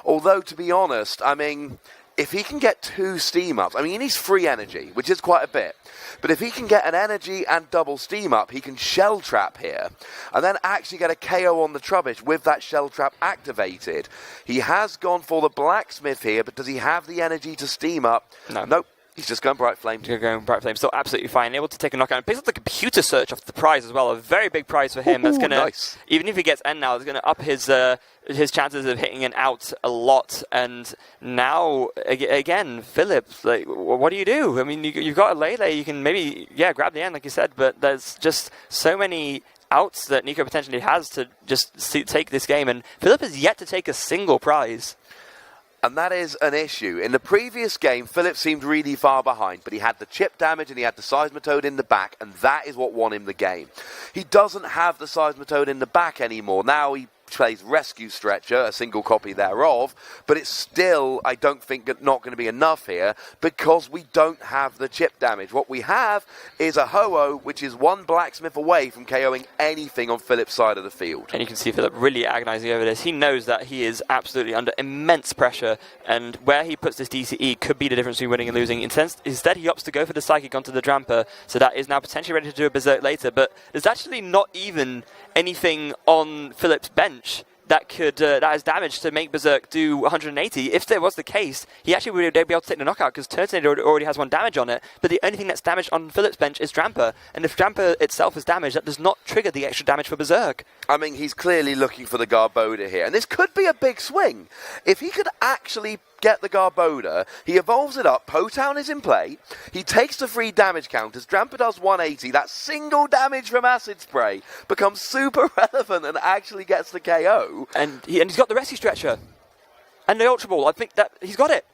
Although, to be honest, I mean... if he can get 2 steam ups, I mean, he needs 3 energy, which is quite a bit. But if he can get an energy and double steam up, he can shell trap here, and then actually get a KO on the Trubbish with that shell trap activated. He has gone for the Blacksmith here, but does he have the energy to steam up? No. Nope. He's just going Bright Flame. Going Bright Flame, still absolutely fine. Able to take a knockout. Picks up the computer search off the prize as well. A very big prize for him. That's going to, nice. Even if he gets N now, it's going to up his chances of hitting an out a lot. And now, again, Philip, what do you do? I mean, you've got a Lele. You can maybe, grab the N, like you said, but there's just so many outs that Nico potentially has to just take this game. And Philip has yet to take a single prize. And that is an issue. In the previous game, Philip seemed really far behind, but he had the chip damage and he had the Seismitoad in the back, and that is what won him the game. He doesn't have the Seismitoad in the back anymore. Now he plays Rescue Stretcher, a single copy thereof, but it's still, I don't think, not going to be enough here because we don't have the chip damage. What we have is a Ho-Oh, which is one Blacksmith away from KOing anything on Philip's side of the field. And you can see Philip really agonizing over this. He knows that he is absolutely under immense pressure, and where he puts this DCE could be the difference between winning and losing. Instead, he opts to go for the Psychic onto the Dramper, so that is now potentially ready to do a Berserk later, but there's actually not even anything on Philip's bench that could that is damage to make Berserk do 180. If there was the case, he actually would be able to take the knockout because Turtonator already has one damage on it, but the only thing that's damaged on Philip's bench is Dramper, and if Dramper itself is damaged, that does not trigger the extra damage for Berserk. I mean, he's clearly looking for the Garboda here, and this could be a big swing. If he could actually get the Garboda, he evolves it up, Potown is in play, he takes the free damage counters, Dramper does 180, that single damage from Acid Spray becomes super relevant and actually gets the KO. And he's got the Rescue Stretcher and the Ultra Ball. I think that he's got it.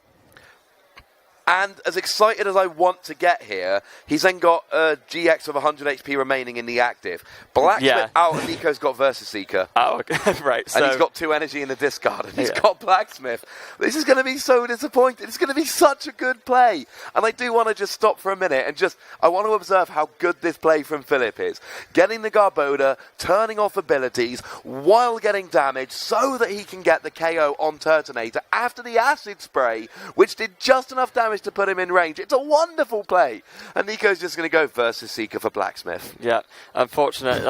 And as excited as I want to get here, he's then got a GX of 100 HP remaining in the active. Blacksmith out, and Nico's got Versus Seeker. Oh, okay. Right. And he's got 2 energy in the discard, and he's got Blacksmith. This is going to be so disappointing. It's going to be such a good play. And I do want to just stop for a minute and I want to observe how good this play from Philip is. Getting the Garboda, turning off abilities, while getting damage, so that he can get the KO on Turtonator after the Acid Spray, which did just enough damage to put him in range. It's a wonderful play. And Nico's just going to go Versus Seeker for Blacksmith. Yeah, unfortunate.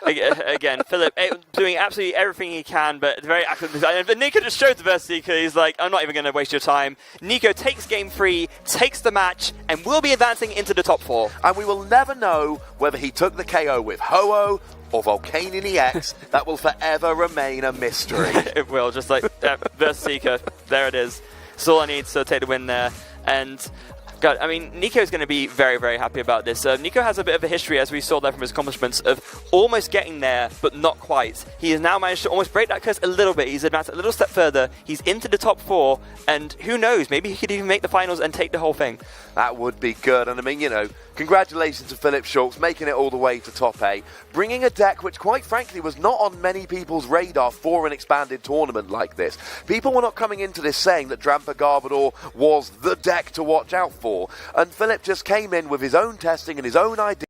Again, Philip doing absolutely everything he can, but very active. But Nico just showed the Versus Seeker. He's like, I'm not even going to waste your time. Nico takes game 3, takes the match, and will be advancing into the top 4. And we will never know whether he took the KO with Ho-Oh or Volcanion EX. That will forever remain a mystery. It will, just like Versus Seeker. There it is. That's all I need to take the win there. And God, I mean, Nico's going to be very, very happy about this. Nico has a bit of a history, as we saw there from his accomplishments, of almost getting there, but not quite. He has now managed to almost break that curse a little bit. He's advanced a little step further. He's into the top 4, and who knows, maybe he could even make the finals and take the whole thing. That would be good. And I mean, congratulations to Philip Schulz, making it all the way to top 8, bringing a deck which, quite frankly, was not on many people's radar for an expanded tournament like this. People were not coming into this saying that Dramper Garbodor was the deck to watch out for. And Philip just came in with his own testing and his own idea.